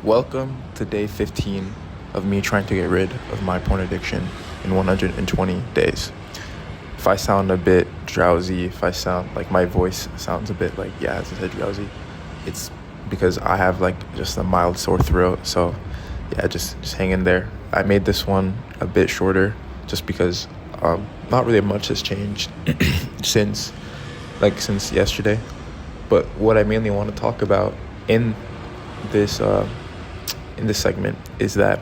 Welcome to day 15 of me trying to get rid of my porn addiction in 120 days. If I sound a bit drowsy, if I sound like my voice sounds a bit like, as I said, drowsy, it's because I have like just a mild sore throat. So yeah, just hang in there. I made this one a bit shorter just because not really much has changed since yesterday. But what I mainly want to talk about in this segment is that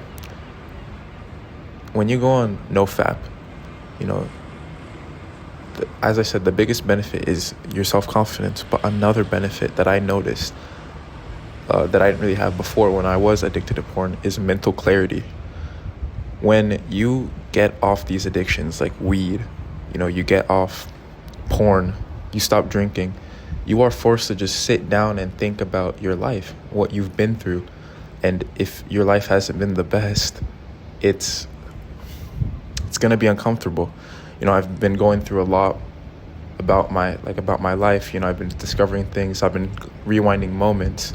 when you go on NoFap, you know, as I said, the biggest benefit is your self-confidence. But another benefit that I noticed that I didn't really have before when I was addicted to porn is mental clarity. When you get off these addictions like weed, you get off porn, you stop drinking, you are forced to just sit down and think about your life, what you've been through. And if your life hasn't been the best, it's going to be uncomfortable. I've been going through a lot about my life. I've been discovering things, I've been rewinding moments.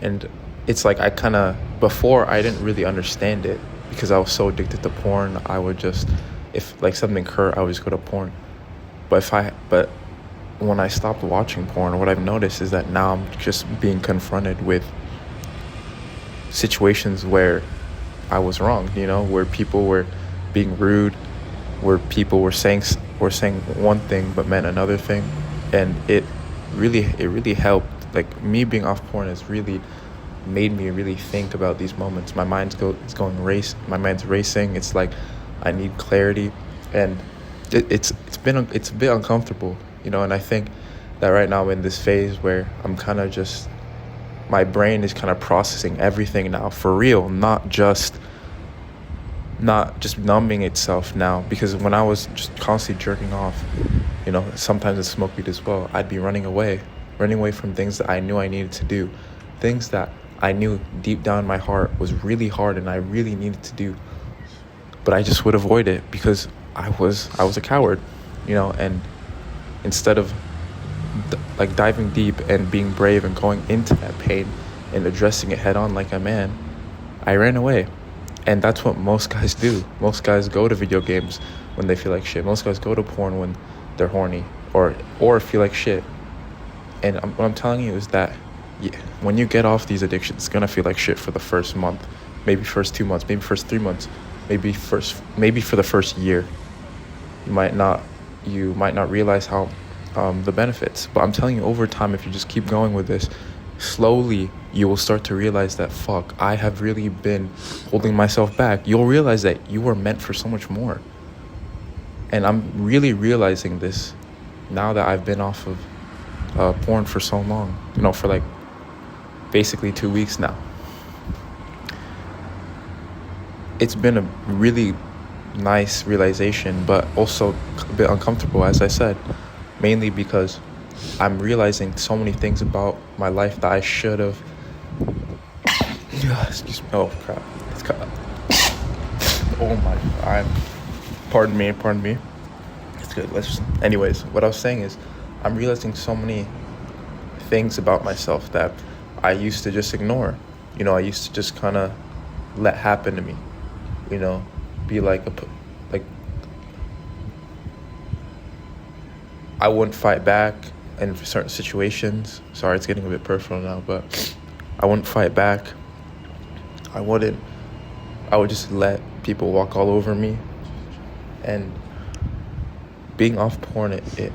And it's like before I didn't really understand it because I was so addicted to porn. I would just, if like something hurt, I would just go to porn. But when I stopped watching porn, what I've noticed is that now I'm just being confronted with situations where I was wrong, where people were being rude, where people were saying one thing but meant another thing. And it really helped. Like, me being off porn has really made me really think about these moments. My mind's racing. It's like I need clarity, and it's a bit uncomfortable, and I think that right now I'm in this phase where I'm kind of just, my brain is kind of processing everything now for real, not just numbing itself now. Because when I was just constantly jerking off, sometimes I smoke weed as well, I'd be running away from things that I knew I needed to do, things that I knew deep down in my heart was really hard and I really needed to do, but I just would avoid it because I was a coward, and instead of diving deep and being brave and going into that pain and addressing it head on like a man, I ran away. And that's what most guys do. Most guys go to video games when they feel like shit. Most guys go to porn when they're horny or feel like shit. And what I'm telling you is that when you get off these addictions, it's gonna feel like shit for the first month, maybe first 2 months, maybe first 3 months, maybe for the first year. You might not realize how the benefits. But I'm telling you, over time, if you just keep going with this, slowly you will start to realize that, fuck, I have really been holding myself back. You'll realize that you were meant for so much more. And I'm really realizing this now that I've been off of porn for so long, for like basically 2 weeks now. It's been a really nice realization, but also a bit uncomfortable, as I said, mainly because I'm realizing so many things about my life that I should have. Excuse me. Oh crap! It's cut. Oh my God! Pardon me. It's good. Anyways, what I was saying is, I'm realizing so many things about myself that I used to just ignore. I used to just kind of let happen to me. Be like I wouldn't fight back in certain situations. Sorry, it's getting a bit personal now, but I wouldn't fight back. I would just let people walk all over me. And being off porn, it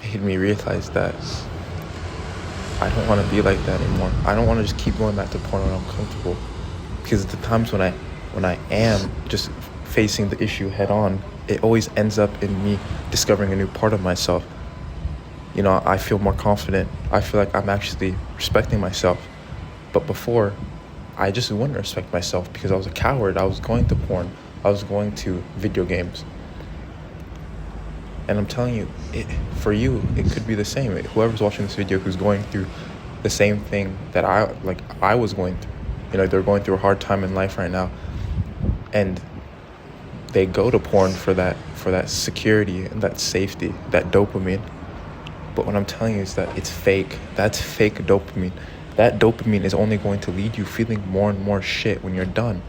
made me realize that I don't want to be like that anymore. I don't want to just keep going back to porn when I'm comfortable. Because the times when I am just facing the issue head on, it always ends up in me discovering a new part of myself. I feel more confident. I feel like I'm actually respecting myself. But before, I just wouldn't respect myself because I was a coward. I was going to porn. I was going to video games. And I'm telling you, for you, it could be the same. Whoever's watching this video who's going through the same thing that I was going through. They're going through a hard time in life right now. And they go to porn for that security and that safety, that dopamine. But what I'm telling you is that it's fake. That's fake dopamine. that dopamine is only going to lead you feeling more and more shit when you're done.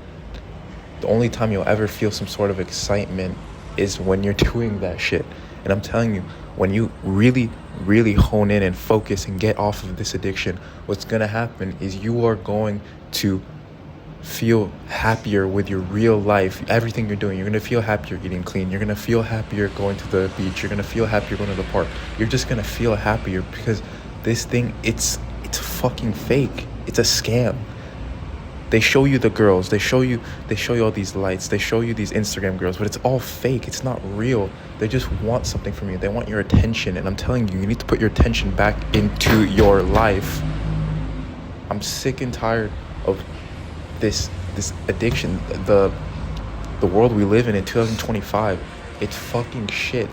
The only time you'll ever feel some sort of excitement is when you're doing that shit. And I'm telling you, when you really, really hone in and focus and get off of this addiction, what's going to happen is you are going to feel happier with your real life, everything you're doing. You're going to feel happier eating clean. You're going to feel happier going to the beach. You're going to feel happier going to the park. You're just going to feel happier because this thing, it's fucking fake. It's a scam. They show you the girls. They show you all these lights. They show you these Instagram girls, but it's all fake. It's not real. They just want something from you. They want your attention. And I'm telling you, you need to put your attention back into your life. I'm sick and tired of this addiction. The world we live in 2025, it's fucking shit.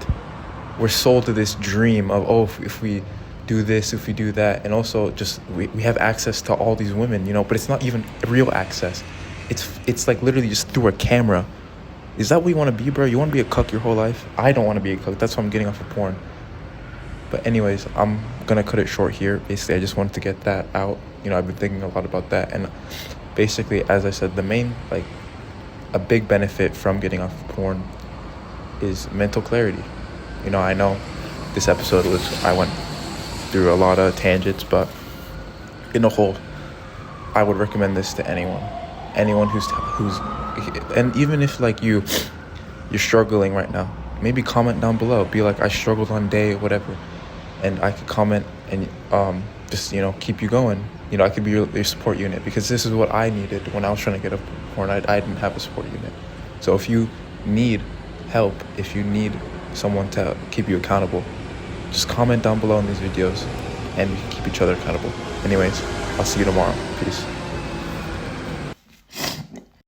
We're sold to this dream of, oh, if we do this, if we do that, and also just we have access to all these women, but it's not even real access. It's like literally just through a camera. Is that what you want to be, bro? You want to be a cuck your whole life? I don't want to be a cuck. That's why I'm getting off of porn. But anyways, I'm gonna cut it short here. Basically, I just wanted to get that out. I've been thinking a lot about that, and basically, as I said, the main, a big benefit from getting off of porn is mental clarity. I know this episode I went through a lot of tangents, but in a whole, I would recommend this to anyone who's and even if you're struggling right now, maybe comment down below, be like, I struggled on day whatever, and I could comment and just keep you going. I could be your support unit, because this is what I needed when I was trying to get up porn. I didn't have a support unit. So if you need help, if you need someone to keep you accountable, just comment down below in these videos and we can keep each other accountable. Anyways, I'll see you tomorrow. Peace.